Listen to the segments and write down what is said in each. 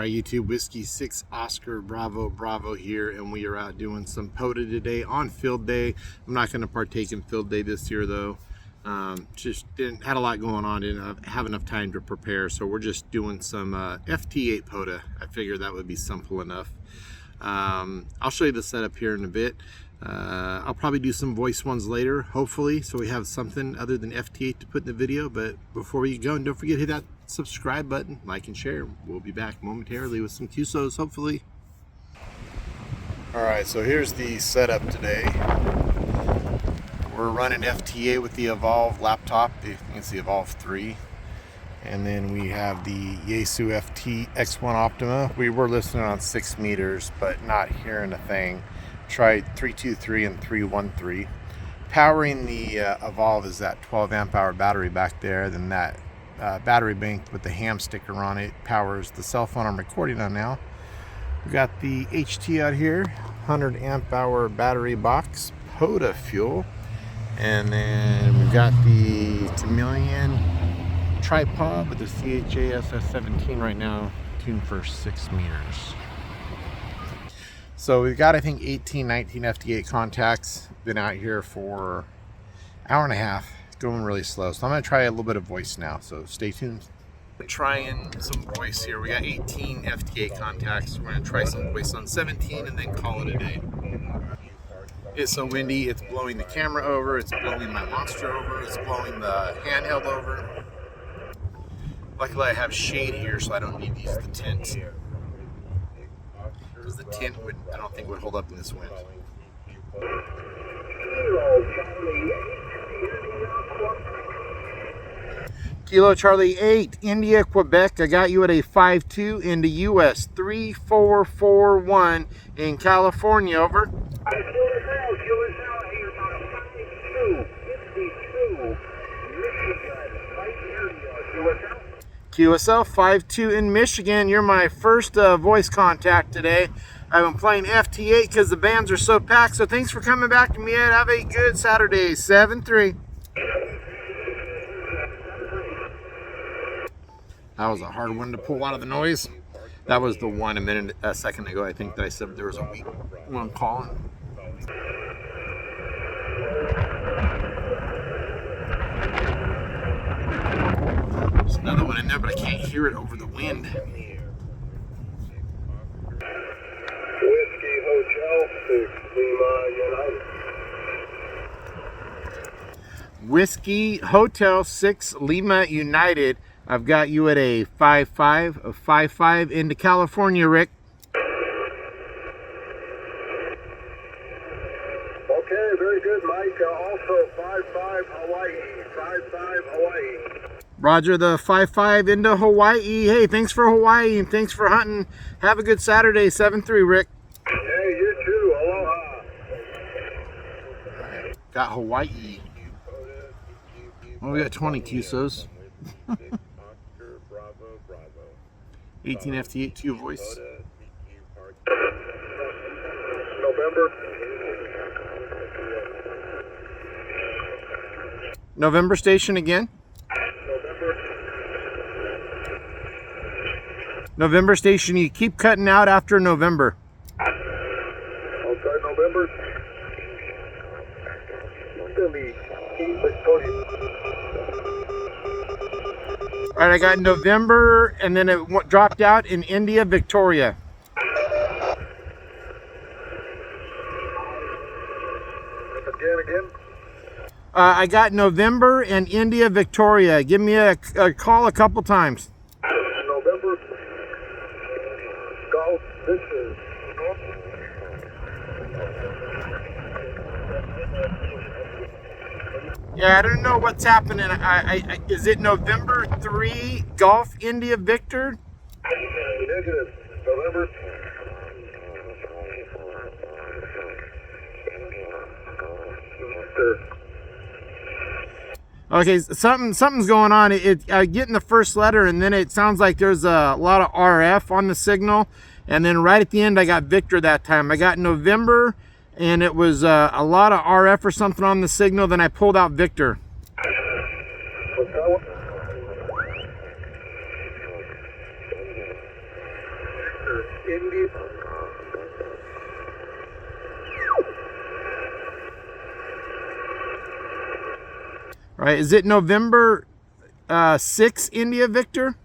Alright YouTube, Whiskey 6 Oscar Bravo Bravo here, and we are out doing some POTA today on field day. I'm not going to partake in field day this year though. Just had a lot going on, didn't have enough time to prepare, so we're just doing some FT8 POTA. I figured that would be simple enough. I'll show you the setup here in a bit. I'll probably do some voice ones later, hopefully, so we have something other than FT8 to put in the video. But before we go, and don't forget to hit that subscribe button, like and share. We'll be back momentarily with some QSOs, hopefully. Alright, so here's the setup today. We're running FT8 with the Evolve laptop. I think it's the Evolve 3. And then we have the Yaesu FT X1 Optima. We were listening on 6 meters, but not hearing a thing. Tried 323 and 313. Powering the Evolve is that 12 amp hour battery back there. Then that battery bank with the ham sticker on it powers the cell phone I'm recording on now. We got the HT out here, 100 amp hour battery box, POTA fuel. And then we've got the Chameleon tripod with the CHA SS17 right now, tuned for 6 meters. So we've got, I think, 18, 19 FT8 contacts. Been out here for an hour and a half, going really slow. So I'm going to try a little bit of voice now, so stay tuned. Trying some voice here. We got 18 FT8 contacts. We're going to try some voice on 17 and then call it a day. It's so windy, it's blowing the camera over, it's blowing my monster over, it's blowing the handheld over. Luckily I have shade here, so I don't need to use the tent. Because the tent would, I don't think, would hold up in this wind. Kilo Charlie 8, India, Quebec. I got you at a 5-2 into US 3441 in California, over. QSL 5-2 in Michigan. You're my first voice contact today. I've been playing FT8 because the bands are so packed. So thanks for coming back to me, Ed. Have a good Saturday. 7-3. That was a hard one to pull out of the noise. That was the one a second ago, I think, that I said there was a weak one calling. There's another one in there, but I can't hear it over the wind. Whiskey Hotel 6 Lima United. I've got you at a 5-5, a 5-5 into California, Rick. Okay, very good, Mike. Also 5-5 Hawaii, 5-5 Hawaii. Roger, the 5-5 into Hawaii. Hey, thanks for Hawaii and thanks for hunting. Have a good Saturday. 7-3, Rick. Hey, you too. Aloha. Right, got Hawaii. Well, we got 20 QSOs. 18 FT8, 2 voice. November station again. November station, you keep cutting out after November. Okay, November. It's going to be all right, I got November, and then it dropped out in India, Victoria. Again? I got November and India, Victoria. Give me a call a couple times. November. Golf. This is. Yeah, I don't know what's happening. Is it November 3 Golf India Victor? Negative. November. Okay, something's going on. I get in the first letter, and then it sounds like there's a lot of RF on the signal, and then right at the end I got Victor that time. I got November, and it was a lot of RF or something on the signal. Then I pulled out Victor. Indy. All right, is it November 6 India Victor?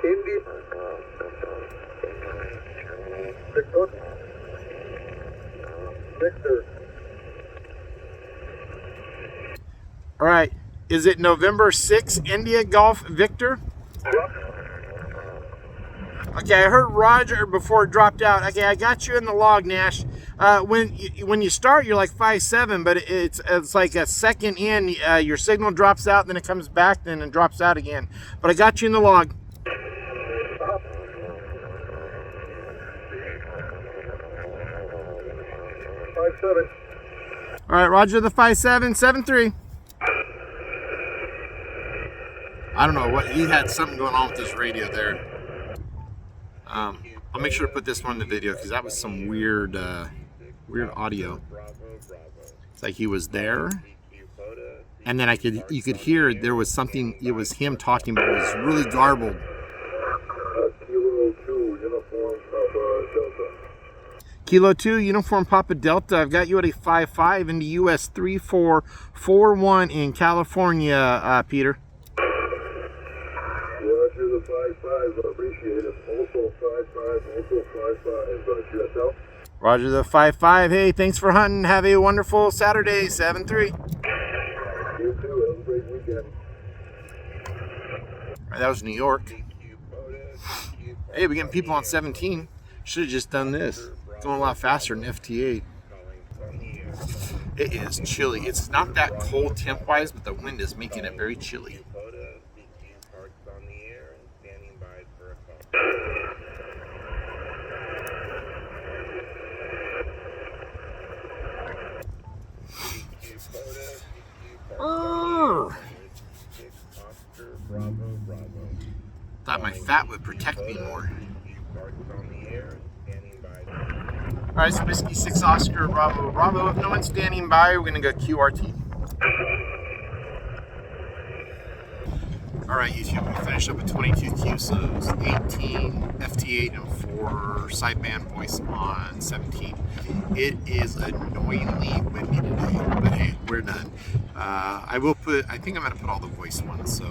Indy. Victor. Victor. All right, is it November 6 India Golf Victor? Okay, I heard Roger before it dropped out. Okay, I got you in the log, Nash. When you start, you're like 5.7, but it's like a second in, your signal drops out, then it comes back, then it drops out again. But I got you in the log. 5-7. All right, Roger the 5.7, 7.3. I don't know what, he had something going on with his radio there. I'll make sure to put this one in the video because that was some weird audio. It's like he was there, and then you could hear there was something. It was him talking, but it was really garbled. Kilo 2, uniform Papa Delta. Kilo 2, uniform Papa Delta. I've got you at a 5.5 into US 3441 in California, Peter. Roger the 5-5, appreciate it. Also 5-5, also 5-5, but yourself. Roger the 5.5. Hey, thanks for hunting. Have a wonderful Saturday, 7.3. You too, have a great weekend. All right, that was New York. Hey, we're getting people on 17. Should have just done this. Going a lot faster than FT8. It is chilly. It's not that cold temp-wise, but the wind is making it very chilly. Thought my fat would protect me more. Alright, so Whiskey 6 Oscar Bravo Bravo. If no one's standing by, we're gonna go QRT. Alright, YouTube, we finished up with 22 QSOs, 18 FT8, and 4 sideband voice on 17. It is annoyingly windy today, but hey, we're done. I think I'm going to put all the voice ones, so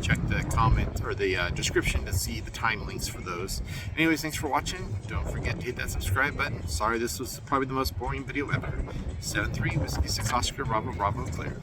check the comment or the description to see the time links for those. Anyways, thanks for watching. Don't forget to hit that subscribe button. Sorry, this was probably the most boring video ever. 7-3, Whiskey 6 Oscar Bravo Bravo clear.